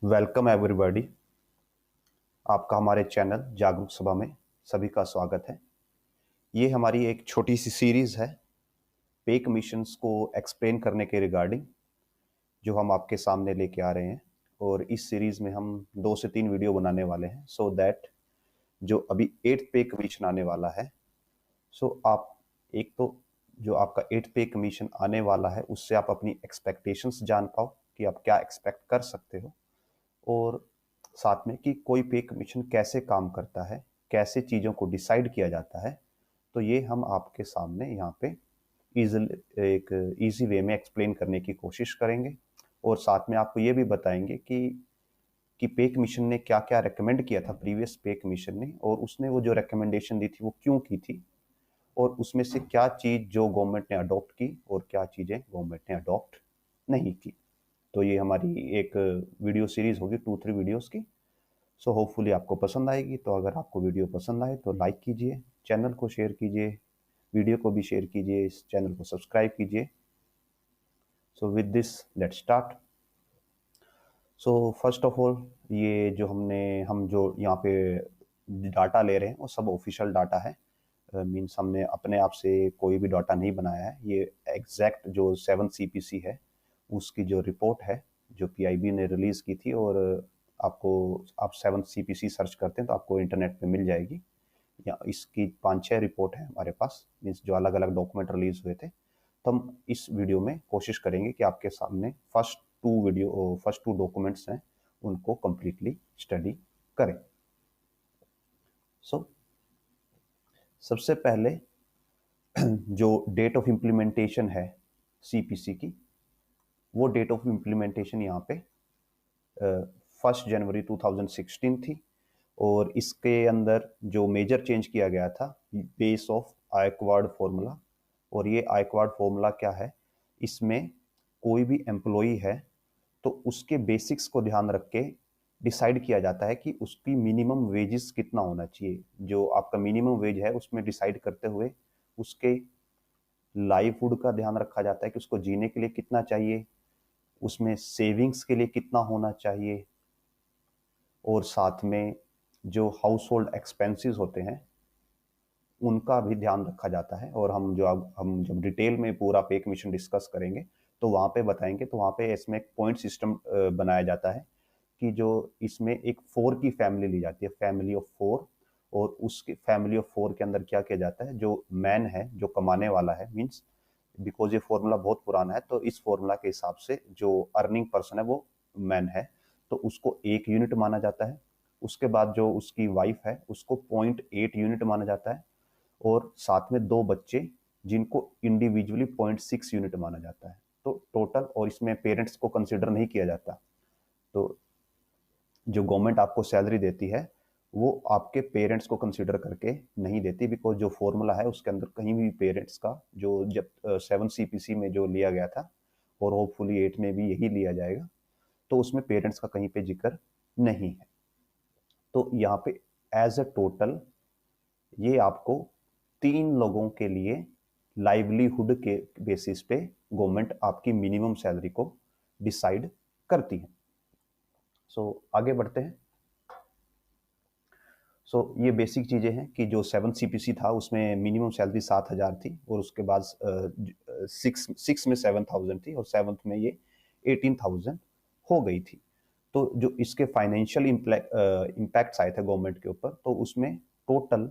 Welcome everybody. आपका हमारे channel जागरूक सभा में सभी का स्वागत है। ये हमारी एक छोटी सी सीरीज़ है पे कमीशंस को एक्सप्लेन करने के रिगार्डिंग, जो हम आपके सामने लेके आ रहे हैं। और इस सीरीज़ में हम 2 से 3 वीडियो बनाने वाले हैं सो दैट जो अभी 8th पे कमीशन आने वाला है, सो आप एक तो जो आपका 8th पे कमीशन आने वाला है उससे आप अपनी एक्सपेक्टेशंस जान पाओ कि आप क्या एक्सपेक्ट कर सकते हो, और साथ में कि कोई पे कमीशन कैसे काम करता है, कैसे चीज़ों को डिसाइड किया जाता है। तो ये हम आपके सामने यहाँ पे ईज़िली एक ईज़ी वे में एक्सप्लेन करने की कोशिश करेंगे, और साथ में आपको ये भी बताएंगे कि पे कमीशन ने क्या-क्या रिकमेंड किया था प्रीवियस पे कमीशन ने, और उसने वो जो रिकमेंडेशन दी थी वो क्यों की थी, और उसमें से क्या चीज़ जो गवर्नमेंट ने अडॉप्ट की और क्या चीज़ें गवर्नमेंट ने अडॉप्ट नहीं की। तो ये हमारी एक वीडियो सीरीज़ होगी 2-3 वीडियोज़ की। सो होपफुली आपको पसंद आएगी। तो अगर आपको वीडियो पसंद आए तो लाइक कीजिए, चैनल को शेयर कीजिए, वीडियो को भी शेयर कीजिए, इस चैनल को सब्सक्राइब कीजिए। So with this let's start. So first of all, ये जो हम जो यहाँ पे डाटा ले रहे हैं वो सब ऑफिशियल डाटा है। मीन्स हमने अपने आप से कोई भी डाटा नहीं बनाया है। ये एग्जैक्ट जो 7 सीपीसी है उसकी जो रिपोर्ट है जो पीआईबी ने रिलीज की थी, और आपको आप 7 सीपीसी सर्च करते हैं तो आपको इंटरनेट पे मिल जाएगी। या इसकी 5-6 रिपोर्ट है हमारे पास, मीन्स जो अलग अलग डॉक्यूमेंट रिलीज हुए थे। तो हम इस वीडियो में कोशिश करेंगे कि आपके सामने फर्स्ट टू डॉक्यूमेंट्स हैं उनको कंप्लीटली स्टडी करें। सो सबसे पहले जो डेट ऑफ इम्प्लीमेंटेशन है सीपीसी की, वो डेट ऑफ इम्प्लीमेंटेशन यहाँ पे 1 जनवरी 2016 थी। और इसके अंदर जो मेजर चेंज किया गया था बेस ऑफ आयकवार्ड फॉर्मूला। और ये आयकवार्ड फॉर्मूला क्या है, इसमें कोई भी एम्प्लॉई है तो उसके बेसिक्स को ध्यान रख के डिसाइड किया जाता है कि उसकी मिनिमम वेजेस कितना होना चाहिए। जो आपका मिनिमम वेज है उसमें डिसाइड करते हुए उसके लाइवहुड का ध्यान रखा जाता है कि उसको जीने के लिए कितना चाहिए, उसमें सेविंग्स के लिए कितना होना चाहिए, और साथ में जो हाउस होल्ड एक्सपेंसेस होते हैं उनका भी ध्यान रखा जाता है। और हम जब डिटेल में पूरा पे कमीशन डिस्कस करेंगे तो वहाँ पे बताएंगे। तो वहाँ पे इसमें एक पॉइंट सिस्टम बनाया जाता है कि जो इसमें एक 4 की फैमिली ली जाती है, फैमिली ऑफ 4। और उसकी फैमिली ऑफ 4 के अंदर क्या किया जाता है, जो मैन है जो कमाने वाला है, मीन्स बिकॉज ये फॉर्मूला बहुत पुराना है तो इस फॉर्मूला के हिसाब से जो अर्निंग पर्सन है वो मैन है, तो उसको 1 यूनिट माना जाता है। उसके बाद जो उसकी वाइफ है उसको 0.8 यूनिट माना जाता है, और साथ में 2 बच्चे जिनको इंडिविजुअली 0.6 यूनिट माना जाता है। तो टोटल, और इसमें पेरेंट्स को कंसिडर नहीं किया जाता। तो जो गवर्नमेंट आपको सैलरी देती है वो आपके पेरेंट्स को कंसिडर करके नहीं देती, बिकॉज जो फॉर्मूला है उसके अंदर कहीं भी पेरेंट्स का, जो जब 7 सीपीसी में जो लिया गया था और होपफुली 8 में भी यही लिया जाएगा, तो उसमें पेरेंट्स का कहीं पे जिक्र नहीं है। तो यहाँ पे एज अ टोटल ये आपको 3 लोगों के लिए लाइवलीहुड के बेसिस पे गवर्नमेंट आपकी मिनिमम सैलरी को डिसाइड करती है। सो आगे बढ़ते हैं। सो ये बेसिक चीज़ें हैं कि जो 7 सीपीसी था उसमें मिनिमम सैलरी 7,000 थी, और उसके बाद 6 में 7,000 थी, और 7th में ये 18,000 हो गई थी। तो जो इसके फाइनेंशियल इम्पैक्ट्स आए थे गवर्नमेंट के ऊपर, तो उसमें टोटल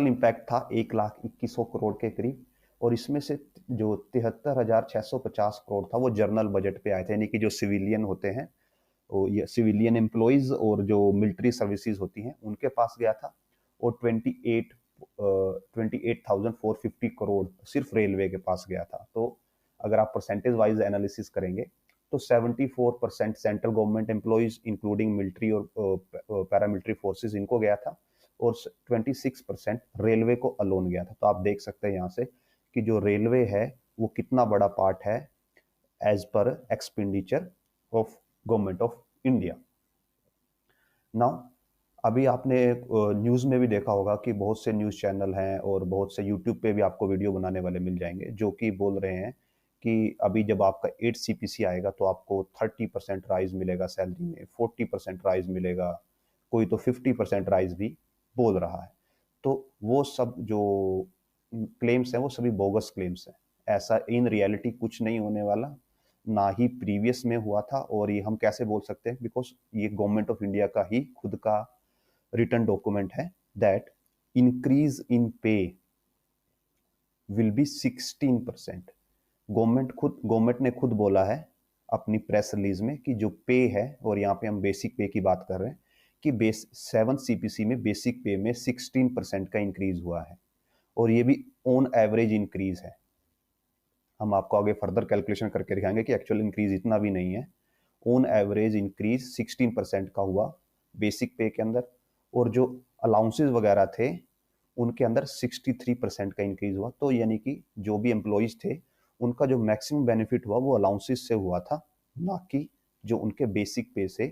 इम्पैक्ट था 1,21,00,000 करोड़ के करीब। और इसमें से जो 73,650 करोड़ था वो जनरल बजट पे आए थे, यानी कि जो सिविलियन होते हैं, वो ये सिविलियन एम्प्लॉयज और जो मिलिट्री सर्विसेज होती हैं उनके पास गया था। और 28,450 करोड़ सिर्फ रेलवे के पास गया था। तो अगर आप परसेंटेज वाइज एनालिसिस करेंगे तो 74% central government employees including military और पैरामिलिट्री फोर्सेज इनको गया था, और 26% रेलवे को अलोन गया था। तो आप देख सकते हैं यहाँ से कि जो रेलवे है वो कितना बड़ा पार्ट है as per expenditure of government of India. Now अभी आपने न्यूज़ में भी देखा होगा कि बहुत से न्यूज़ चैनल हैं और बहुत से यूट्यूब पे भी आपको वीडियो बनाने वाले मिल जाएंगे जो कि बोल रहे हैं कि अभी जब आपका 8 सीपीसी आएगा तो आपको 30% राइज मिलेगा सैलरी में, 40% राइज मिलेगा, कोई तो 50% राइज भी बोल रहा है। तो वो सब जो क्लेम्स हैं वो सभी बोगस क्लेम्स हैं। ऐसा इन रियलिटी कुछ नहीं होने वाला, ना ही प्रीवियस में हुआ था। और ये हम कैसे बोल सकते हैं, बिकॉज ये गवर्नमेंट ऑफ इंडिया का ही खुद का रिटर्न डॉक्यूमेंट है दैट इंक्रीज इन पे विल बी 16%। गवर्नमेंट ने खुद बोला है अपनी प्रेस रिलीज में कि जो पे है, और यहाँ पे हम बेसिक पे की बात कर रहे हैं, कि 7 सीपीसी में बेसिक पे में 16% का इंक्रीज हुआ है, और ये भी ऑन एवरेज इंक्रीज है। हम आपको आगे फर्दर कैलकुलेशन करके दिखाएंगे कि एक्चुअल इंक्रीज इतना भी नहीं है। ऑन एवरेज इंक्रीज 16% का हुआ बेसिक पे के अंदर, और जो अलाउंसेज वगैरह थे उनके अंदर 63% का इंक्रीज हुआ। तो यानी कि जो भी एम्प्लॉयज थे उनका जो मैक्सिमम बेनिफिट हुआ वो अलाउंसेस से हुआ था, ना कि जो उनके बेसिक पे से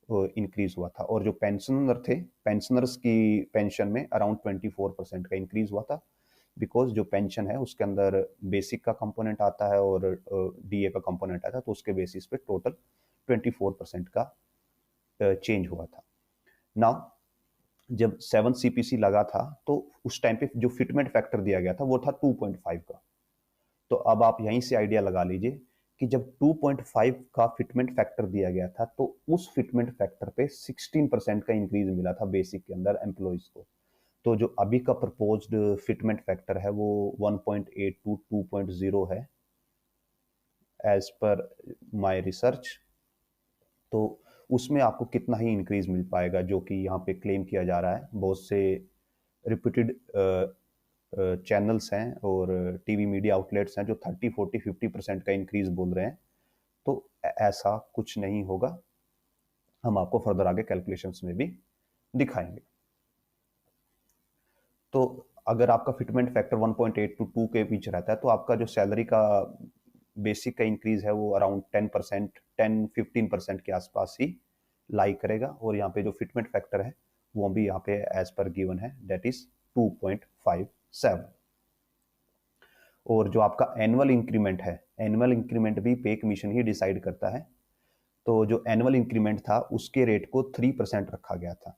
इंक्रीज हुआ था। और जो पेंशनर थे, पेंशनर्स की पेंशन में अराउंड 24% का इंक्रीज हुआ था, बिकॉज जो पेंशन है उसके अंदर बेसिक का कंपोनेंट आता है और डीए का कंपोनेंट आता है, तो उसके बेसिस पे टोटल 24% का चेंज हुआ था। नाउ जब 7 सीपीसी लगा था तो उस टाइम पे जो फिटमेंट फैक्टर दिया गया था वो था 2.5 का। तो अब आप यहीं से आइडिया लगा लीजिए कि जब 2.5 का फिटमेंट फैक्टर दिया गया था तो उस फिटमेंट फैक्टर पे 16% का इंक्रीज मिला था बेसिक के अंदर एम्प्लॉयज को। तो जो अभी का प्रपोज्ड फिटमेंट फैक्टर है वो 1.8 टू 2.0 है एज पर माय रिसर्च। तो उसमें आपको कितना ही इंक्रीज मिल पाएगा, जो कि यहाँ पे क्लेम किया जा रहा है। बहुत से रिपीटेड चैनल्स हैं और टीवी मीडिया आउटलेट्स हैं जो 30, 40, 50% का इंक्रीज बोल रहे हैं। तो ऐसा कुछ नहीं होगा, हम आपको फर्दर आगे कैलकुलेशंस में भी दिखाएंगे। तो अगर आपका फिटमेंट फैक्टर 1.8 टू 2 के बीच रहता है तो आपका जो सैलरी का बेसिक का इंक्रीज है वो अराउंड 10%, 10-15% के आसपास ही लाई करेगा। और यहाँ पे जो फिटमेंट फैक्टर है वो भी यहाँ पे एज पर गिवन है, दैट इज 2.57। और जो आपका एनुअल इंक्रीमेंट है, एनुअल इंक्रीमेंट भी पे कमीशन ही डिसाइड करता है। तो जो एनुअल इंक्रीमेंट था उसके रेट को 3% रखा गया था,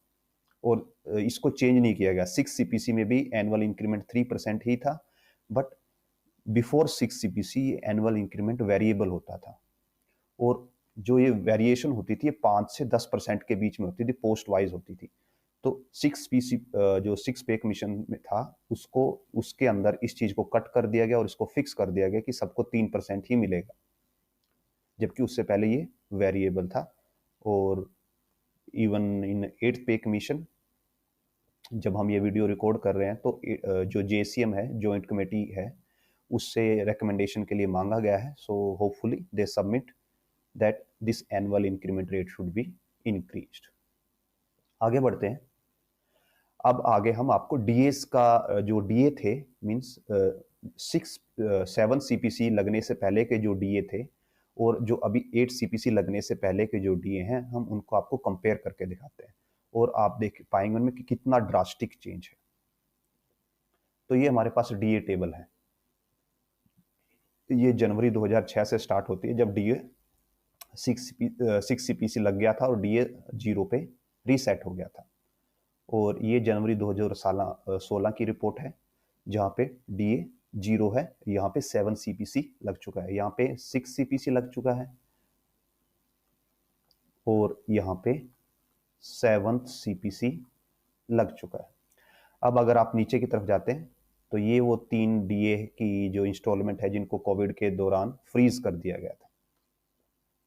और इसको चेंज नहीं किया गया। 6 सीपीसी में भी एनुअल इंक्रीमेंट 3% ही था, but before 6 CPC annual increment variable होता था, और जो ये वेरिएशन होती थी ये 5 से 10% के बीच में होती थी, पोस्ट वाइज होती थी। तो 6 पीसी जो 6 पे कमीशन में था उसको, उसके अंदर इस चीज को कट कर दिया गया और इसको फिक्स कर दिया गया कि सबको 3% ही मिलेगा, जबकि उससे पहले ये वेरिएबल था। और इवन इन 8th पे कमीशन जब हम ये वीडियो रिकॉर्ड कर रहे हैं तो जो जेसीएम है, जॉइंट कमेटी है, उससे रिकमेंडेशन के लिए मांगा गया है। So hopefully they submit that this annual increment rate should be increased. आगे बढ़ते हैं। अब आगे हम आपको डीएस का जो डीए थे, मींस 7 सीपीसी लगने से पहले के जो डीए थे और जो अभी 8 सीपीसी लगने से पहले के जो डीए हैं, हम उनको आपको कंपेयर करके दिखाते हैं और आप देख पाएंगे उनमें कि कितना ड्रास्टिक चेंज है। तो ये हमारे पास डीए टेबल है। ये जनवरी 2006 से स्टार्ट होती है जब डीए 6 सीपीसी लग गया था और डीए 0 पे रीसेट हो गया था। और ये जनवरी 2016 की रिपोर्ट है जहाँ पे डीए 0 है, यहाँ पे 7 सीपीसी लग चुका है, यहाँ पे 6 सीपीसी लग चुका है और यहाँ पे 7th सीपीसी लग चुका है। अब अगर आप नीचे की तरफ जाते हैं तो ये वो 3 डीए की जो इंस्टॉलमेंट है जिनको कोविड के दौरान फ्रीज कर दिया गया था,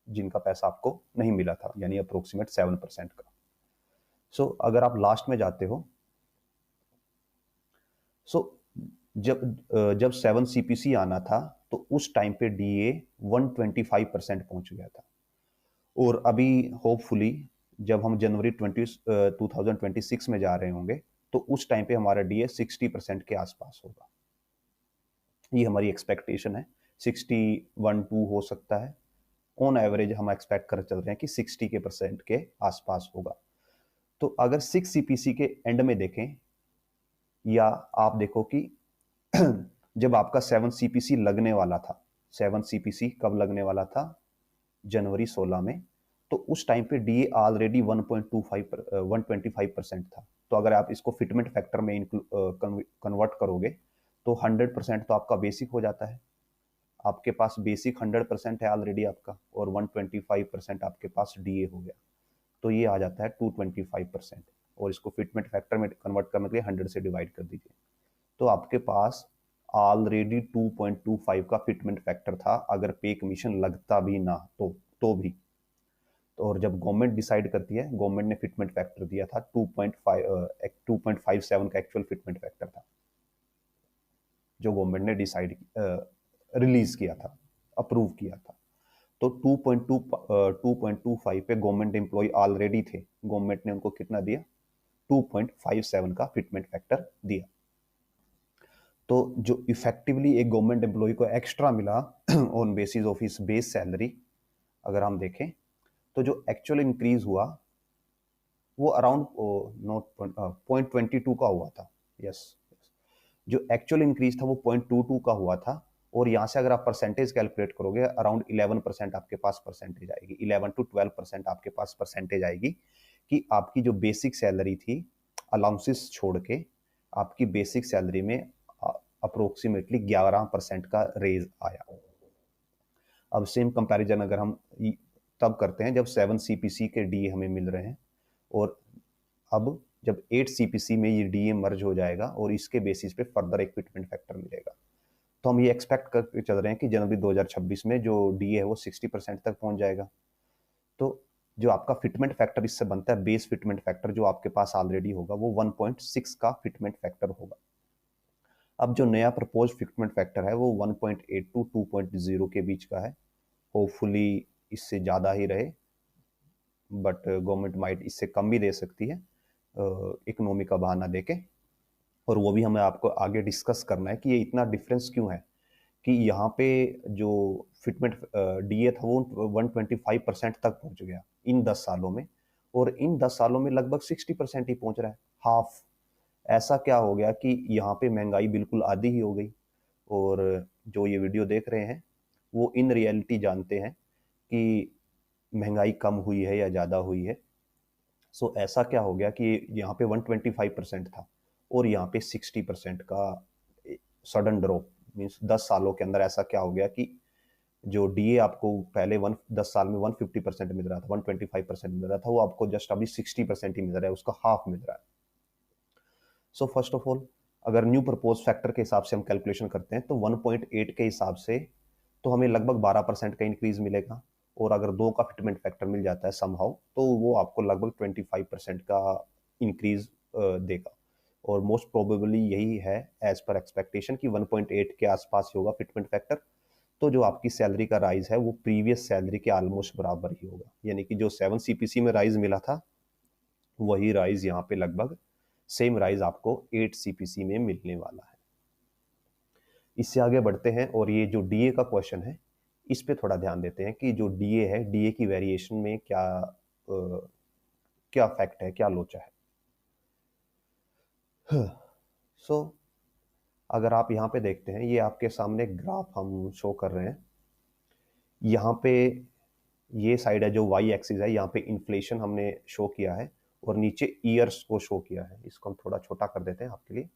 जिनका पैसा आपको नहीं मिला था, यानी अप्रोक्सीमेट 7% का। सो अगर आप लास्ट में जाते हो, सो जब 7 सीपीसी आना था तो उस टाइम पे डीए 125% पहुंच गया था। और अभी होपफुली जब हम जनवरी 2026 में जा रहे होंगे तो उस टाइम पे हमारा डीए 60% के आसपास होगा। ये हमारी एक्सपेक्टेशन है। 61-2 हो सकता है, ऑन एवरेज हम एक्सपेक्ट कर चल रहे हैं कि 60% के आसपास होगा। तो अगर 6 सीपीसी के एंड में देखें, या आप देखो कि जब आपका 7 सीपीसी लगने वाला था 7 CPC कब लगने वाला था? जनवरी 16 में। तो उस टाइम पे डीए ऑलरेडी 125% था। तो अगर आप इसको फिटमेंट फैक्टर में कन्वर्ट करोगे तो 100% तो आपका बेसिक हो जाता है। आपके पास बेसिक 100% है ऑलरेडी आपका, और 125% आपके पास डीए हो गया, तो ये आ जाता है 225%। और इसको फिटमेंट फैक्टर में कन्वर्ट करने के लिए 100 से डिवाइड कर दीजिए, तो आपके पास ऑलरेडी 2.25 का फिटमेंट फैक्टर था अगर पे कमीशन लगता भी ना तो भी। तो और जब गवर्नमेंट डिसाइड करती है, गवर्नमेंट ने फिटमेंट फैक्टर दिया था 2.57 का एक्चुअल फिटमेंट फैक्टर था जो गवर्नमेंट ने डिसाइड रिलीज किया था, अप्रूव किया था। तो 2.25 पे गवर्नमेंट एम्प्लॉय ऑलरेडी थे, गवर्नमेंट ने उनको कितना दिया? 2.57 का फिटमेंट फैक्टर दिया। तो जो इफेक्टिवली एक गवर्नमेंट एम्प्लॉय को एक्स्ट्रा मिला on basis of his base salary, अगर हम देखें तो जो एक्चुअल इंक्रीज हुआ वो अराउंड नॉट 0.22 का हुआ था। यस, जो एक्चुअल इंक्रीज था वो 0.22 का हुआ था। और यहाँ से अगर आप परसेंटेज कैलकुलेट करोगे अराउंड 11% आपके पास परसेंटेज आएगी, 11 to 12% आपके पास परसेंटेज आएगी कि आपकी जो बेसिक सैलरी थी अलाउंसेस छोड़ के आपकी बेसिक सैलरी में अप्रोक्सीमेटली 11% का रेज आया। अब सेम कंपैरिजन अगर हम तब करते हैं जब 7 CPC के डीए हमें मिल रहे हैं, और अब जब 8 CPC में ये डीए मर्ज हो जाएगा और इसके बेसिस पे फर्दर एक फिटमेंट फैक्टर मिलेगा, तो हम ये एक्सपेक्ट करके चल रहे हैं कि जनवरी 2026 में जो डीए है वो 60% तक पहुंच जाएगा। तो जो आपका फिटमेंट फैक्टर इससे बनता है, बेस फिटमेंट फैक्टर जो आपके पास ऑलरेडी होगा वो 1.6 का फिटमेंट फैक्टर होगा। अब जो नया प्रपोज फिटमेंट फैक्टर है वो 1.8 to 2.0 के बीच का है। होपफुली इससे ज़्यादा ही रहे, बट गवर्नमेंट माइट इससे कम भी दे सकती है इकोनॉमी का बहाना देके। और वो भी हमें आपको आगे डिस्कस करना है कि ये इतना डिफरेंस क्यों है कि यहाँ पे जो फिटमेंट डीए था वो 125% तक पहुंच गया इन 10 सालों में, और इन 10 सालों में लगभग 60% ही पहुंच रहा है, हाफ। ऐसा क्या हो गया कि यहाँ पे महंगाई बिल्कुल आधी ही हो गई। और जो ये वीडियो देख रहे हैं वो इन रियलिटी जानते हैं कि महंगाई कम हुई है या ज़्यादा हुई है। सो ऐसा क्या हो गया कि यहाँ पे 125% था और यहाँ पे 60% का सडन ड्रॉप, मीन्स 10 सालों के अंदर ऐसा क्या हो गया कि जो डीए आपको पहले 10 साल में 150% मिल रहा था, 125% मिल रहा था, वो आपको जस्ट अभी 60% ही मिल रहा है, उसका हाफ मिल रहा है। सो फर्स्ट ऑफ ऑल अगर न्यू प्रपोज फैक्टर के हिसाब से हम कैलकुलेशन करते हैं तो 1.8 के हिसाब से तो हमें लगभग 12% का इंक्रीज मिलेगा, और अगर 2 का फिटमेंट फैक्टर मिल जाता है समहाउ तो वो आपको लगभग 25% का इंक्रीज देगा। और मोस्ट प्रोबेबली यही है एज पर एक्सपेक्टेशन कि 1.8 के आसपास ही होगा फिटमेंट फैक्टर। तो जो आपकी सैलरी का राइज है वो प्रीवियस सैलरी के ऑलमोस्ट बराबर ही होगा, यानी कि जो 7 CPC में राइज मिला था वही राइज यहाँ पे लगभग सेम राइज आपको 8 CPC में मिलने वाला है। इससे आगे बढ़ते हैं और ये जो डीए का क्वेश्चन है इस पे थोड़ा ध्यान देते हैं कि जो डीए है, डीए की वेरिएशन में क्या फैक्ट है, क्या लोचा है। सो अगर आप यहाँ पे देखते हैं, ये आपके सामने ग्राफ हम शो कर रहे हैं। यहाँ पे ये साइड है जो वाई एक्सिस है, यहाँ पे इन्फ्लेशन हमने शो किया है और नीचे ईयर्स को शो किया है। इसको हम थोड़ा छोटा कर देते हैं आपके लिए।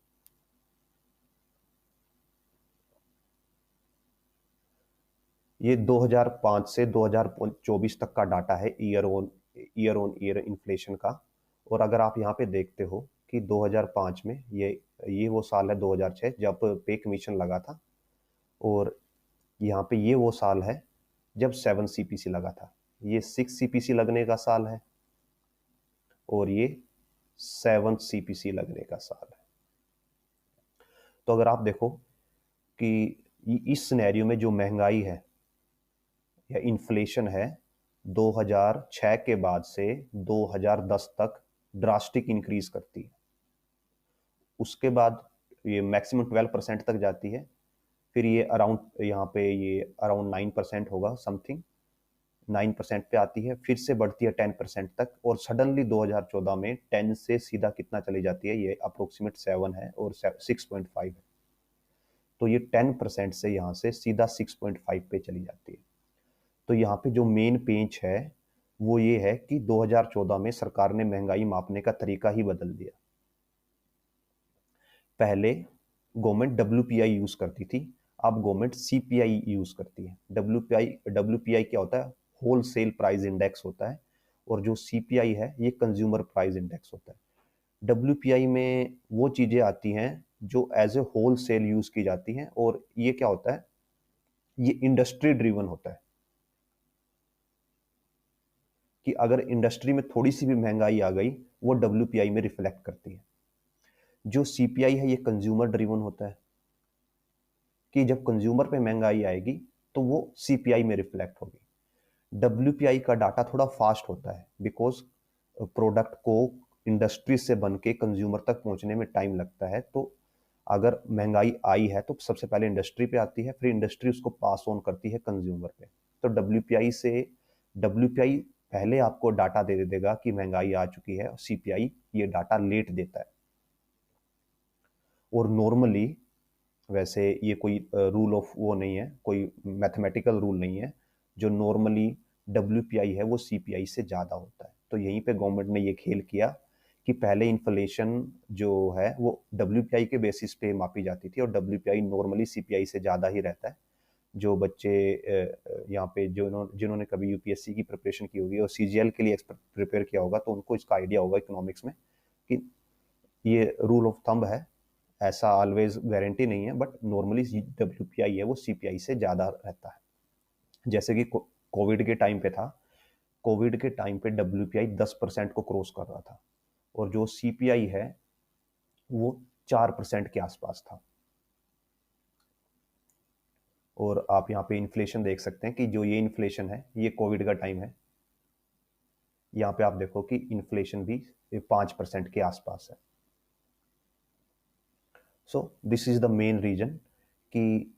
ये 2005 से 2024 तक का डाटा है ईयर ऑन ईयर इन्फ्लेशन का। और अगर आप यहाँ पे देखते हो कि 2005 में ये वो साल है 2006 जब पे कमीशन लगा था, और यहाँ पे ये वो साल है जब 7 CPC लगा था। ये 6 CPC लगने का साल है और ये 7 CPC लगने का साल है। तो अगर आप देखो कि इस सिनेरियो में जो महंगाई है या इन्फ्लेशन है 2006 के बाद से 2010 तक ड्रास्टिक इंक्रीज करती है। उसके बाद ये मैक्सिमम 12% तक जाती है, फिर ये अराउंड यहाँ पे ये अराउंड 9% होगा, समथिंग 9% पे आती है, फिर से बढ़ती है 10% तक, और सडनली 2014 में 10 से सीधा कितना चली जाती है, ये अप्रोक्सीमेट 7 है और 6.5 है। तो ये 10% से यहाँ से सीधा 6.5 पे चली जाती है। तो यहाँ पे जो मेन पेंच है वो ये है कि 2014 में सरकार ने महंगाई मापने का तरीका ही बदल दिया। पहले गवर्नमेंट WPI यूज करती थी, अब गवर्नमेंट CPI यूज करती है। WPI क्या होता है? होल सेल प्राइस इंडेक्स होता है, और जो CPI है ये कंज्यूमर प्राइस इंडेक्स होता है। WPI में वो चीजें आती हैं जो as a whole sale use की जाती हैं, और ये क्या होता है? ये इंडस्ट्री ड्रिवन होता है कि अगर इंडस्ट्री में थोड़ी सी भी महंगाई आ गई वो WPI में रिफ्लेक्ट करती है। जो CPI है ये कंज्यूमर ड्रिवन होता है कि जब कंज्यूमर पे महंगाई आएगी तो वो CPI में रिफ्लेक्ट होगी। WPI का डाटा थोड़ा फास्ट होता है बिकॉज प्रोडक्ट को इंडस्ट्री से बन के कंज्यूमर तक पहुंचने में टाइम लगता है। तो अगर महंगाई आई है तो सबसे पहले इंडस्ट्री पे आती है, फिर इंडस्ट्री उसको पास ऑन करती है कंज्यूमर पे। तो WPI पहले आपको डाटा दे देगा कि महंगाई आ चुकी है, और CPI ये डाटा लेट देता है। और नॉर्मली, वैसे ये कोई रूल ऑफ वो नहीं है, कोई मैथमेटिकल रूल नहीं है, जो नॉर्मली WPI है वो CPI से ज़्यादा होता है। तो यहीं पे गवर्नमेंट ने ये खेल किया कि पहले इन्फ्लेशन जो है वो WPI के बेसिस पे मापी जाती थी, और WPI नॉर्मली CPI से ज़्यादा ही रहता है। जो बच्चे यहाँ पे जिन्होंने कभी UPSC की प्रिपरेशन की होगी और CGL के लिए प्रिपेयर किया होगा तो उनको इसका आइडिया होगा इकोनॉमिक्स में कि ये रूल ऑफ थंब है। ऐसा ऑलवेज गारंटी नहीं है, बट नॉर्मली WPI है वो CPI से ज़्यादा रहता है। जैसे कि कोविड के टाइम पे था, कोविड के टाइम पे WPI 10% को क्रॉस कर रहा था, और जो CPI है वो 4% के आसपास था। और आप यहाँ पे इन्फ्लेशन देख सकते हैं कि जो ये इन्फ्लेशन है ये कोविड का टाइम है। यहाँ पे आप देखो कि इन्फ्लेशन भी 5% के आसपास है। So this is the main reason कि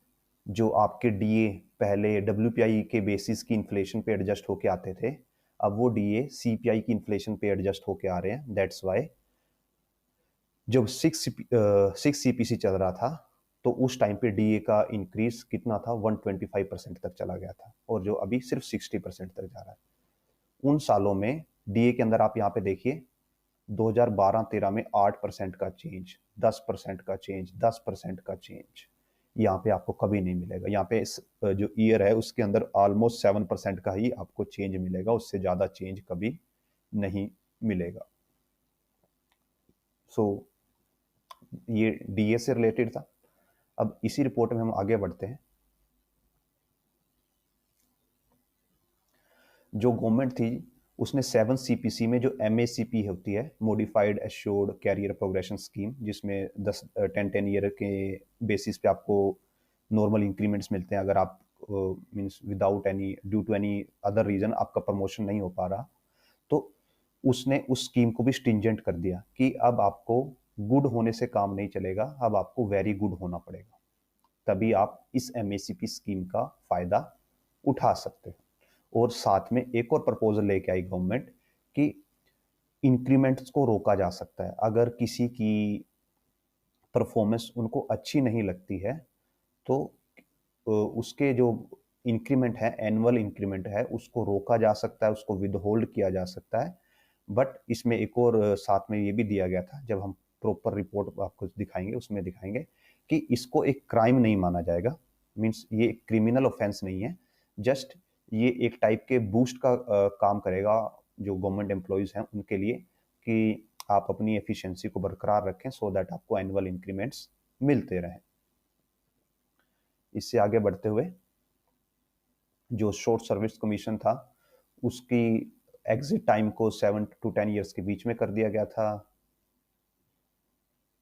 जो आपके DA पहले WPI के बेसिस की इन्फ्लेशन पे एडजस्ट होके आते थे, अब वो DA CPI की इन्फ्लेशन पे एडजस्ट होके आ रहे हैं। दैट्स वाई जब 6 CPC चल रहा था तो उस टाइम पे DA का इंक्रीज कितना था? 125% तक चला गया था, और जो अभी सिर्फ 60% तक जा रहा है। उन सालों में DA के अंदर आप यहाँ पे देखिए 2012-13 में 8% का चेंज, 10% का चेंज, 10% का चेंज यहाँ पे आपको कभी नहीं मिलेगा। यहाँ पे इस जो ईयर है उसके अंदर ऑलमोस्ट 7% का ही आपको चेंज मिलेगा, उससे ज़्यादा चेंज कभी नहीं मिलेगा। सो ये DA से रिलेटेड था। अब इसी रिपोर्ट में हम आगे बढ़ते हैं। जो गवर्नमेंट थी उसने 7 CPC में जो MACP होती है, modified assured career progression scheme, जिसमें 10-10 ईयर के बेसिस पे आपको नॉर्मल इंक्रीमेंट्स मिलते हैं अगर आप means without any due to any other reason आपका प्रमोशन नहीं हो पा रहा, तो उसने उस स्कीम को भी स्ट्रिंजेंट कर दिया कि अब आपको गुड होने से काम नहीं चलेगा, अब आपको वेरी गुड होना पड़ेगा, तभी आप इस MACP स्कीम का फायदा उठा सकते हो। और साथ में एक और प्रपोजल लेके आई गवर्नमेंट कि इंक्रीमेंट्स को रोका जा सकता है। अगर किसी की परफॉर्मेंस उनको अच्छी नहीं लगती है तो उसके जो इंक्रीमेंट है, एनुअल इंक्रीमेंट है, उसको रोका जा सकता है, उसको विदहोल्ड किया जा सकता है। बट इसमें एक और साथ में ये भी दिया गया था, जब हम प्रॉपर रिपोर्ट आपको दिखाएंगे उसमें दिखाएंगे कि इसको एक क्राइम नहीं माना जाएगा। मीन्स ये क्रिमिनल ऑफेंस नहीं है, जस्ट ये एक टाइप के बूस्ट का काम करेगा जो गवर्नमेंट एम्प्लॉयज हैं उनके लिए, कि आप अपनी एफिशिएंसी को बरकरार रखें सो दैट आपको एनुअल इंक्रीमेंट्स मिलते रहें। इससे आगे बढ़ते हुए जो शॉर्ट सर्विस कमीशन था उसकी एग्जिट टाइम को 7 to 10 ईयर्स के बीच में कर दिया गया था।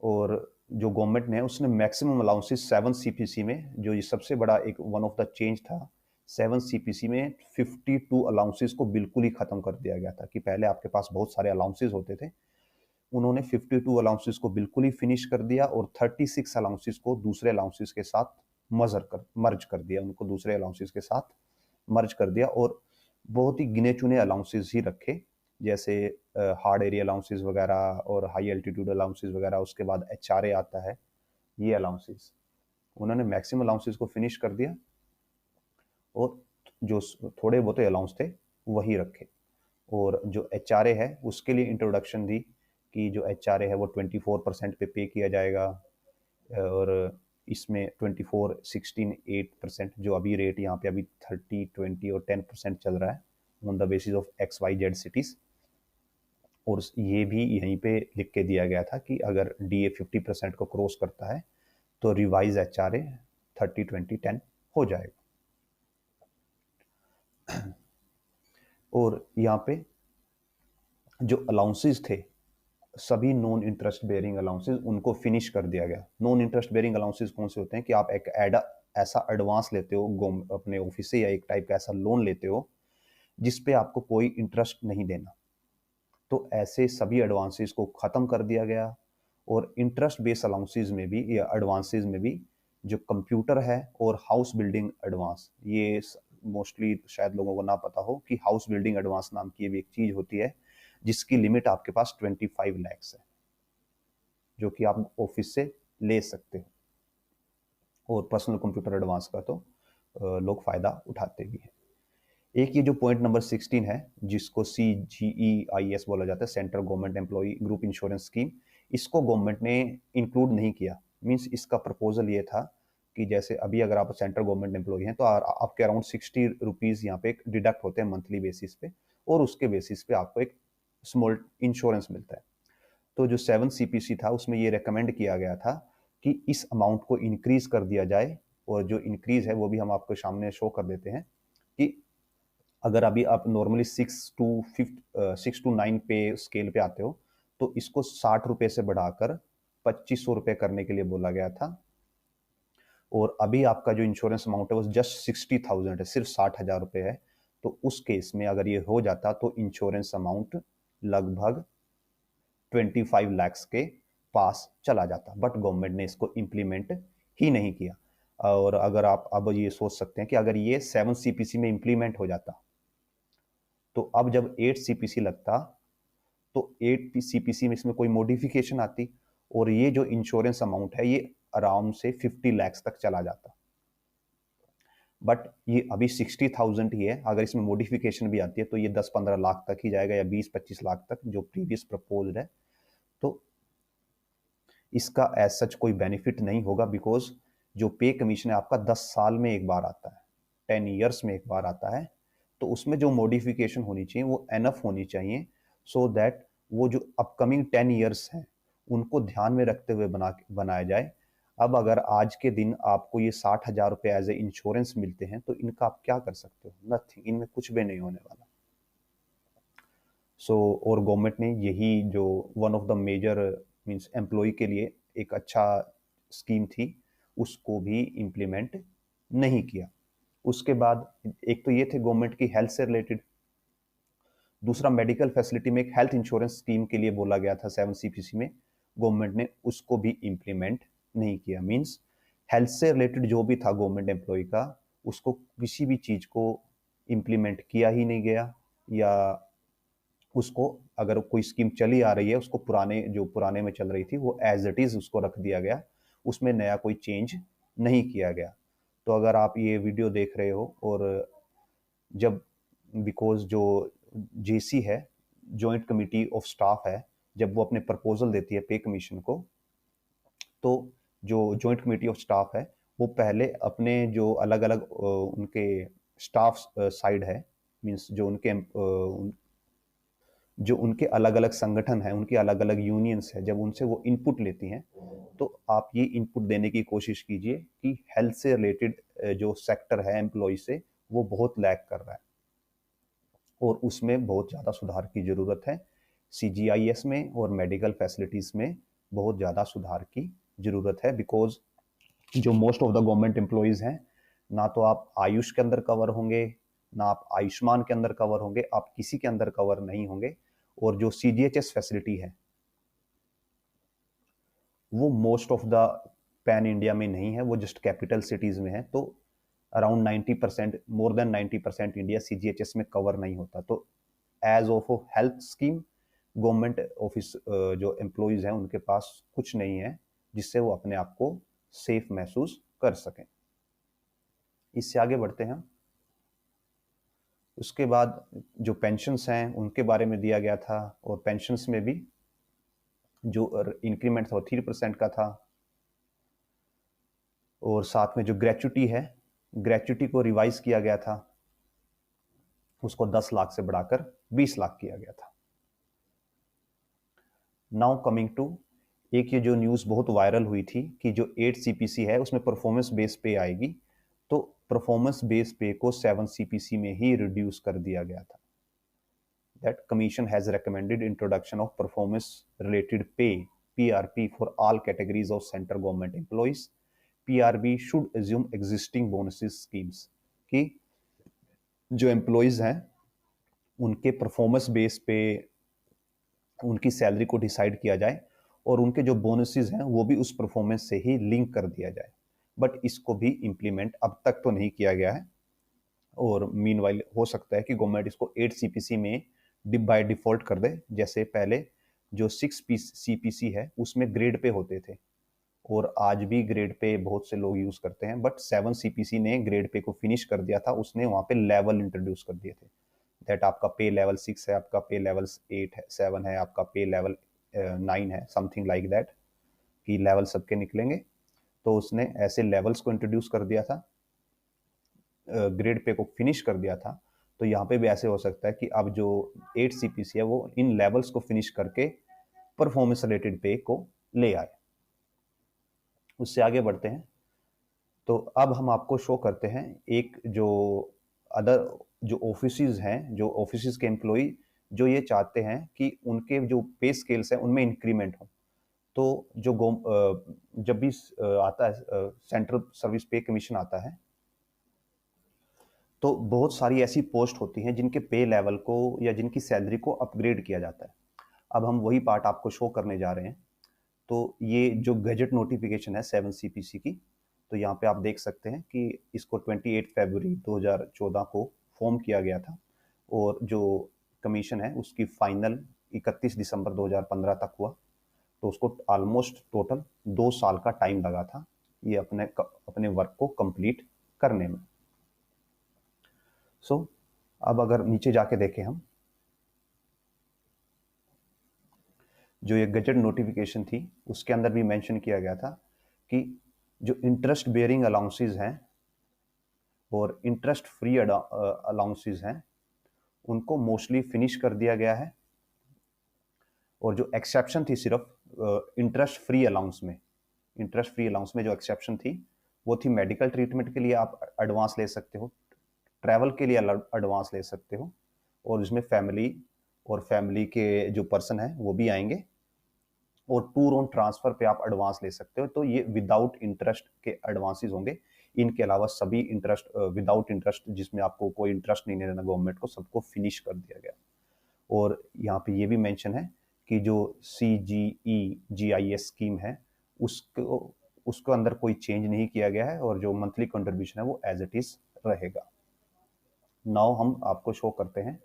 और जो गवर्नमेंट ने उसने मैक्सिमम अलाउंसेस 7 CPC में, जो ये सबसे बड़ा एक वन ऑफ द चेंज था, 7 CPC में 52 अलाउंसेस को बिल्कुल ही खत्म कर दिया गया था। कि पहले आपके पास बहुत सारे अलाउंसेस होते थे, उन्होंने 52 अलाउंसेस को बिल्कुल ही फिनिश कर दिया, और 36 अलाउंसेस को दूसरे अलाउंसेस के साथ मर्ज कर दिया, उनको दूसरे अलाउंसेस के साथ मर्ज कर दिया, और बहुत ही गिने चुने अलाउंसेस ही रखे, जैसे हार्ड एरिया अलाउंसेस वगैरह और हाई एल्टीट्यूड अलाउंसेस वगैरह। उसके बाद HRA आता है, ये अलाउंसेस। उन्होंने मैक्सिमम अलाउंसेस को फिनिश कर दिया और जो थोड़े बहुत अलाउंस थे वही रखे। और जो HRA है उसके लिए इंट्रोडक्शन दी कि जो HRA है वो 24% पे किया जाएगा, और इसमें 24, 16, 8% जो अभी रेट यहाँ पे अभी 30, 20 और 10% चल रहा है on the basis of XYZ cities. और ये भी यहीं पे लिख के दिया गया था कि अगर DA 50% को क्रॉस करता है तो रिवाइज HRA 30, 20, 10 हो जाएगा। और यहाँ पे जो अलाउंसेस थे सभी नॉन इंटरेस्ट बेयरिंग अलाउंसेस उनको फिनिश कर दिया गया। नॉन इंटरेस्ट बेयरिंग अलाउंसेस कौन से होते हैं कि आप एक ऐसा एडवांस लेते हो अपने ऑफिस से, या एक टाइप का ऐसा लोन लेते हो जिस पे आपको कोई इंटरेस्ट नहीं देना, तो ऐसे सभी एडवांसेस को ख़त्म कर दिया गया। और इंटरेस्ट बेस्ड अलाउंसेस में भी या एडवांसेस में भी जो कंप्यूटर है और हाउस बिल्डिंग एडवांस, ये मोस्टली शायद लोगों को ना पता हो कि हाउस बिल्डिंग एडवांस नाम की भी एक चीज़ होती है जिसकी लिमिट आपके पास 25 लैक्स है, जो कि आप ऑफिस से ले सकते हो। और पर्सनल कंप्यूटर एडवांस का तो लोग फ़ायदा उठाते भी हैं। एक ये जो पॉइंट नंबर 16 है जिसको CGEIS बोला जाता है, central government employ group insurance scheme, इसको गवर्नमेंट ने इंक्लूड नहीं किया। मींस इसका प्रपोजल ये था कि जैसे अभी अगर आप सेंट्रल गवर्नमेंट एम्प्लॉय हैं तो आपके अराउंड 60 रुपीज़ यहाँ पे डिडक्ट होते हैं मंथली बेसिस पे, और उसके बेसिस पे आपको एक स्मॉल इंश्योरेंस मिलता है। तो जो 7 CPC था उसमें ये रेकमेंड किया गया था कि इस अमाउंट को इंक्रीज कर दिया जाए। और जो इंक्रीज है वो भी हम आपको सामने शो कर देते हैं कि अगर अभी आप नॉर्मली 6 to 9 पे स्केल पे आते हो तो इसको 60 रुपए से बढ़ाकर 2500 रुपए करने के लिए बोला गया था। और अभी आपका जो इंश्योरेंस अमाउंट है वो जस्ट 60,000 है, सिर्फ 60,000 रुपए है। तो उस केस में अगर ये हो जाता तो इंश्योरेंस अमाउंट लगभग 25 लैक्स के पास चला जाता, बट गवर्नमेंट ने इसको इम्प्लीमेंट ही नहीं किया। और अगर आप अब ये सोच सकते हैं कि अगर ये 7 CPC में इम्प्लीमेंट हो जाता तो अब जब 8 CPC लगता तो 8 CPC में इसमें कोई मॉडिफिकेशन आती और ये जो इंश्योरेंस अमाउंट है ये आराम से 50 लैक्स तक चला जाता। बट ये अभी 60,000 ही है, अगर इसमें मॉडिफिकेशन भी आती है तो ये 10-15 लाख तक ही जाएगा, या 20-25 लाख तक जो प्रीवियस प्रपोज्ड है। तो इसका एज सच कोई बेनिफिट नहीं होगा, बिकॉज जो पे कमीशन है आपका 10 साल में एक बार आता है, 10 ईयर्स में एक बार आता है। तो उसमें जो मॉडिफिकेशन होनी चाहिए वो एनफ होनी चाहिए, सो दैट वो जो अपकमिंग 10 ईयर्स हैं उनको ध्यान में रखते हुए बनाया जाए। अब अगर आज के दिन आपको ये 60,000 रुपये एज ए इंश्योरेंस मिलते हैं तो इनका आप क्या कर सकते हो? नथिंग, इनमें कुछ भी नहीं होने वाला। सो और गवर्नमेंट ने यही जो one of the major means employ के लिए एक अच्छा स्कीम थी उसको भी इम्प्लीमेंट नहीं किया। उसके बाद एक तो ये थे गवर्नमेंट की हेल्थ से रिलेटेड, दूसरा मेडिकल फैसिलिटी में एक हेल्थ इंश्योरेंस स्कीम के लिए बोला गया था 7 CPC में, गवर्नमेंट ने उसको भी इम्प्लीमेंट नहीं किया। मींस हेल्थ से रिलेटेड जो भी था गवर्नमेंट एम्प्लॉय का उसको किसी भी चीज़ को इम्प्लीमेंट किया ही नहीं गया, या उसको अगर कोई स्कीम चली आ रही है उसको पुराने में चल रही थी वो एज इट इज़ उसको रख दिया गया, उसमें नया कोई चेंज नहीं किया गया। तो अगर आप ये वीडियो देख रहे हो और जब बिकॉज जो JC है, जॉइंट कमिटी ऑफ स्टाफ है, जब वो अपने प्रपोजल देती है पे कमीशन को, तो जो जॉइंट कमेटी ऑफ स्टाफ है वो पहले अपने जो अलग अलग उनके स्टाफ साइड है, मींस जो उनके अलग अलग संगठन है, उनकी अलग अलग यूनियंस है, जब उनसे वो इनपुट लेती हैं तो आप ये इनपुट देने की कोशिश कीजिए कि हेल्थ से रिलेटेड जो सेक्टर है एम्प्लॉय से वो बहुत लैग कर रहा है और उसमें बहुत ज़्यादा सुधार की ज़रूरत है। CGIS में और मेडिकल फैसिलिटीज़ में बहुत ज़्यादा सुधार की ज़रूरत है, बिकॉज जो most of the government employees हैं, ना तो आप आयुष के अंदर कवर होंगे, ना आप आयुष्मान के अंदर कवर होंगे, आप किसी के अंदर कवर नहीं होंगे। और जो CGHS फैसिलिटी है वो most of the pan India में नहीं है, वो जस्ट कैपिटल सिटीज़ में है। तो around 90%, more than 90% India CGHS में कवर नहीं होता। तो as of health scheme government office जो एम्प्लॉयज़ हैं उनके पास कुछ नहीं है जिससे वो अपने आप को सेफ महसूस कर सकें। इससे आगे बढ़ते हैं। उसके बाद जो पेंशन्स हैं उनके बारे में दिया गया था, और पेंशन्स में भी जो इंक्रीमेंट था वो 3% का था, और साथ में जो ग्रेच्युटी है, ग्रेच्युटी को रिवाइज किया गया था, उसको 10 लाख से बढ़ाकर 20 लाख किया गया था। नाउ कमिंग टू, एक ये जो न्यूज़ बहुत वायरल हुई थी कि जो 8 CPC है उसमें परफॉर्मेंस बेस पे आएगी, तो परफॉर्मेंस बेस पे को 7 CPC में ही रिड्यूस कर दिया गया था। That commission has recommended introduction of performance related pay PRP for all categories of central government employees. PRB should assume existing bonuses schemes, कि जो एम्प्लॉयज हैं उनके परफॉर्मेंस बेस पे उनकी सैलरी को डिसाइड किया जाए, और उनके जो बोनसेस हैं वो भी उस परफॉर्मेंस से ही लिंक कर दिया जाए। बट इसको भी इम्प्लीमेंट अब तक तो नहीं किया गया है, और मीनवाइल हो सकता है कि गवर्नमेंट इसको 8 CPC में बाय डिफॉल्ट कर दे। जैसे पहले जो 6 CPC है उसमें ग्रेड पे होते थे, और आज भी ग्रेड पे बहुत से लोग यूज करते हैं, बट 7 CPC ने ग्रेड पे को फिनिश कर दिया था। उसने वहां पे लेवल इंट्रोड्यूस कर दिए थे, दैट आपका पे लेवल 6 है, आपका पे लेवल 8 है, 7 है, आपका पे लेवल 9 है, समथिंग लाइक दैट, कि लेवल सबके निकलेंगे। तो उसने ऐसे लेवल्स को इंट्रोड्यूस कर दिया था, ग्रेड पे को फिनिश कर दिया था। तो यहाँ पे भी ऐसे हो सकता है कि अब जो 8 CPC है वो इन लेवल्स को फिनिश करके परफॉर्मेंस रिलेटेड पे को ले आए। उससे आगे बढ़ते हैं। तो अब हम आपको शो करते हैं एक जो अदर जो ऑफिसेज हैं, जो ऑफिसेज के एम्प्लॉय जो ये चाहते हैं कि उनके जो पे स्केल्स हैं उनमें इंक्रीमेंट हो। तो जो जब भी आता है सेंट्रल सर्विस पे कमीशन आता है, तो बहुत सारी ऐसी पोस्ट होती हैं जिनके पे लेवल को या जिनकी सैलरी को अपग्रेड किया जाता है। अब हम वही पार्ट आपको शो करने जा रहे हैं। तो ये जो गजट नोटिफिकेशन है 7 CPC की, तो यहाँ पे आप देख सकते हैं कि इसको 28 फरवरी 2014 को फॉर्म किया गया था, और जो कमीशन है उसकी फाइनल 31 दिसंबर 2015 तक हुआ। तो उसको ऑलमोस्ट टोटल 2 साल का टाइम लगा था ये अपने वर्क को कंप्लीट करने में। सो अब अगर नीचे जाके देखें हम, जो ये गजट नोटिफिकेशन थी उसके अंदर भी मेंशन किया गया था कि जो इंटरेस्ट बेयरिंग अलाउंसेस हैं और इंटरेस्ट फ्री अलाउंसेस हैं उनको मोस्टली फिनिश कर दिया गया है, और जो एक्सेप्शन थी सिर्फ इंटरेस्ट फ्री अलाउंस में जो एक्सेप्शन थी वो थी मेडिकल ट्रीटमेंट के लिए आप एडवांस ले सकते हो, ट्रैवल के लिए एडवांस ले सकते हो, और इसमें फैमिली के जो पर्सन है वो भी आएंगे, और टूर ऑन ट्रांसफर पे आप एडवांस ले सकते हो। तो ये विदाउट इंटरेस्ट के एडवांसेस होंगे। इनके अलावा सभी इंटरेस्ट विदाउट इंटरेस्ट, जिसमें आपको कोई इंटरेस्ट नहीं लेना गवर्नमेंट को, सबको फिनिश कर दिया गया। और यहाँ पे ये भी मेंशन है कि जो CGE-GIS स्कीम है उसको अंदर कोई चेंज नहीं किया गया है, और जो मंथली कंट्रीब्यूशन है वो एज इट इज रहेगा। नाउ हम आपको शो करते हैं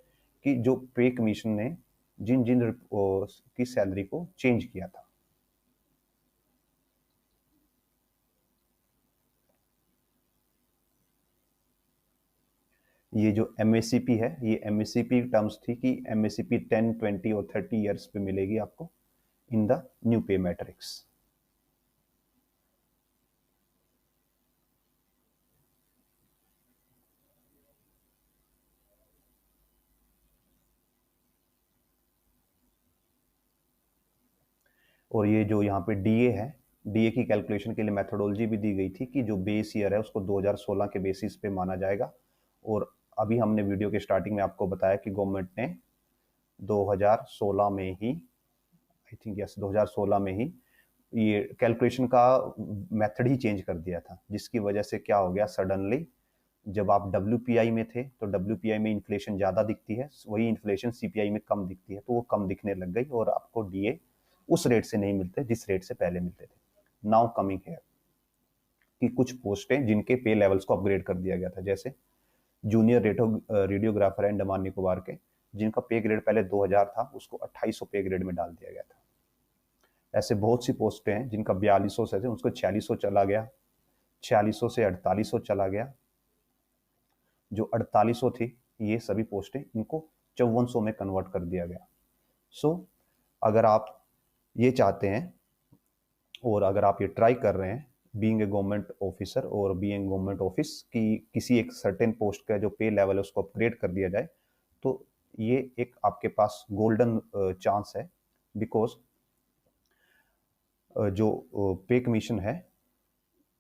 कि जो पे कमीशन ने जिन जिन की सैलरी को चेंज किया था। ये जो MACP है, ये MACP टर्म्स थी कि MACP 10, 20 और 30 ईयर्स पे मिलेगी आपको इन द न्यू पे मैट्रिक्स। और ये जो यहाँ पे DA है, DA की कैलकुलेशन के लिए मेथोडोलॉजी भी दी गई थी कि जो बेस ईयर है उसको 2016 के बेसिस पे माना जाएगा। और अभी हमने वीडियो के स्टार्टिंग में आपको बताया कि गवर्नमेंट ने 2016 में ही, आई थिंक यस 2016 में ही ये कैलकुलेशन का मेथड ही चेंज कर दिया था, जिसकी वजह से क्या हो गया, सडनली जब आप WPI में थे तो WPI में इन्फ्लेशन ज़्यादा दिखती है, वही इन्फ्लेशन CPI में कम दिखती है, तो वो कम दिखने लग गई और आपको DA उस रेट से नहीं मिलते जिस रेट से पहले मिलते थे। नाउ कमिंग है कि कुछ पोस्टें जिनके पे लेवल्स को अपग्रेड कर दिया गया था, जैसे जूनियर रेडियोग्राफर है अंडमान निकोबार के, जिनका पे ग्रेड पहले 2000 था, उसको 2800 पे ग्रेड में डाल दिया गया था। ऐसे बहुत सी पोस्टें हैं जिनका 4200 से थे उसको 4600 चला गया। 4600 से 4800 चला गया। जो 4800 थी ये सभी पोस्टें इनको 5400 में कन्वर्ट कर दिया गया। सो अगर आप ये चाहते हैं और अगर आप ये ट्राई कर रहे हैं बीइंग ए गवर्नमेंट ऑफिसर और बीइंग गवर्नमेंट ऑफिस की किसी एक सर्टेन पोस्ट का जो पे लेवल है उसको अपग्रेड कर दिया जाए, तो ये एक आपके पास गोल्डन चांस है। बिकॉज जो पे कमीशन है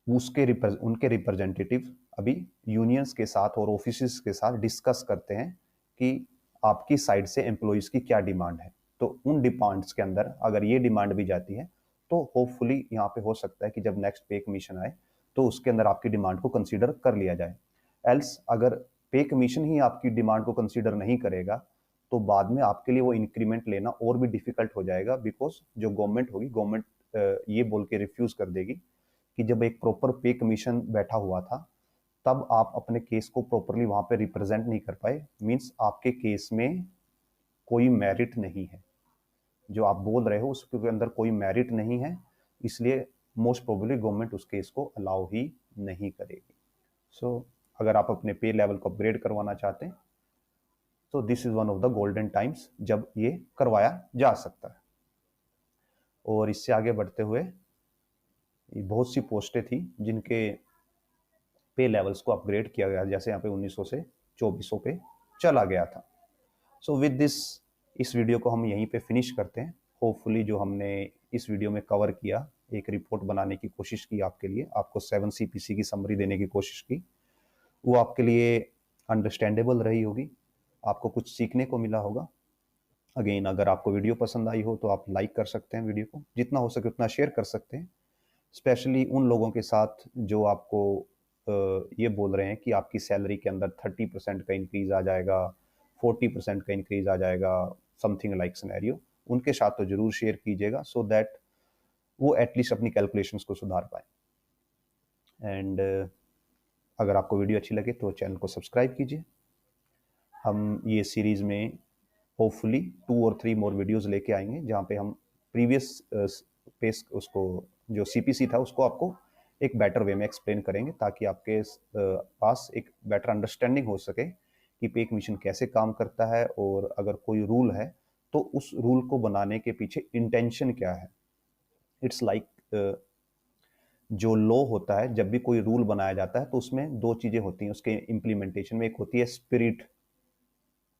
उनके रिप्रेजेंटेटिव अभी यूनियंस के साथ और ऑफिस के साथ डिस्कस करते हैं कि आपकी साइड से एम्प्लॉयज़ की क्या डिमांड है। तो उन डिमांड्स के अंदर अगर ये डिमांड भी जाती है तो होपफुली यहाँ पे हो सकता है कि जब नेक्स्ट पे कमीशन आए तो उसके अंदर आपकी डिमांड को कंसीडर कर लिया जाए। एल्स अगर पे कमीशन ही आपकी डिमांड को कंसीडर नहीं करेगा तो बाद में आपके लिए वो इंक्रीमेंट लेना और भी डिफिकल्ट हो जाएगा। बिकॉज जो गवर्नमेंट होगी, गवर्नमेंट ये बोल के रिफ्यूज कर देगी कि जब एक प्रॉपर पे कमीशन बैठा हुआ था तब आप अपने केस को प्रॉपरली वहां पे रिप्रेजेंट नहीं कर पाए, मींस आपके केस में कोई मेरिट नहीं है, जो आप बोल रहे हो उसके अंदर कोई मेरिट नहीं है, इसलिए मोस्ट प्रोबेबली गवर्नमेंट उस केस को अलाउ ही नहीं करेगी। सो अगर आप अपने पे लेवल को अपग्रेड करवाना चाहते हैं तो this is one of the golden times जब ये करवाया जा सकता है। और इससे आगे बढ़ते हुए बहुत सी पोस्टें थी जिनके पे लेवल्स को अपग्रेड किया गया, जैसे यहाँ पे 1900 से 2400 पे चला गया था। सो विद दिस इस वीडियो को हम यहीं पे फिनिश करते हैं। होपफुली जो हमने इस वीडियो में कवर किया, एक रिपोर्ट बनाने की कोशिश की आपके लिए, आपको 7 CPC की समरी देने की कोशिश की, वो आपके लिए अंडरस्टैंडेबल रही होगी, आपको कुछ सीखने को मिला होगा। अगेन अगर आपको वीडियो पसंद आई हो तो आप लाइक कर सकते हैं, वीडियो को जितना हो सके उतना शेयर कर सकते हैं, स्पेशली उन लोगों के साथ जो आपको ये बोल रहे हैं कि आपकी सैलरी के अंदर 30% का इंक्रीज आ जाएगा, 40% का इंक्रीज आ जाएगा, समथिंग लाइक सिनेरियो। उनके साथ तो जरूर शेयर कीजिएगा सो दैट वो एटलीस्ट अपनी कैलकुलेशंस को सुधार पाए। एंड अगर आपको वीडियो अच्छी लगे तो चैनल को सब्सक्राइब कीजिए। हम ये सीरीज में होपफुली 2 और 3 मोर वीडियोस लेके आएंगे जहाँ पे हम प्रीवियस पेस उसको जो सीपीसी था उसको आपको एक बेटर वे में एक्सप्लेन करेंगे, ताकि आपके पास एक बेटर अंडरस्टैंडिंग हो सके कि पे कमीशन कैसे काम करता है, और अगर कोई रूल है तो उस रूल को बनाने के पीछे इंटेंशन क्या है। इट्स लाइक जो लॉ होता है, जब भी कोई रूल बनाया जाता है तो उसमें 2 चीजें होती हैं उसके इम्प्लीमेंटेशन में। एक होती है स्पिरिट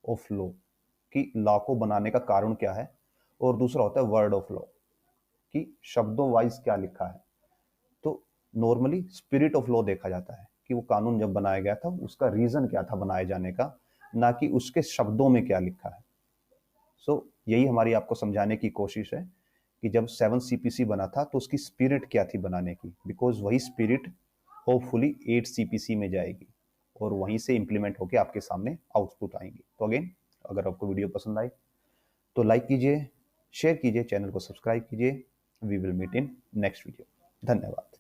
ऑफ लॉ, कि लॉ को बनाने का कारण क्या है, और दूसरा होता है वर्ड ऑफ लॉ, कि शब्दों वाइज क्या लिखा है। तो नॉर्मली स्पिरिट ऑफ लॉ देखा जाता है कि वो कानून जब बनाया गया था उसका रीजन क्या था बनाए जाने का, ना कि उसके शब्दों में क्या लिखा है। सो यही हमारी आपको समझाने की कोशिश है कि जब 7 CPC बना था तो उसकी स्पिरिट क्या थी बनाने की, बिकॉज वही स्पिरिट होपफुली 8 CPC में जाएगी और वहीं से इंप्लीमेंट होकर आपके सामने आउटपुट आएंगी। तो अगेन अगर आपको वीडियो पसंद आई तो लाइक कीजिए, शेयर कीजिए, चैनल को सब्सक्राइब कीजिए। We will meet in next video. धन्यवाद।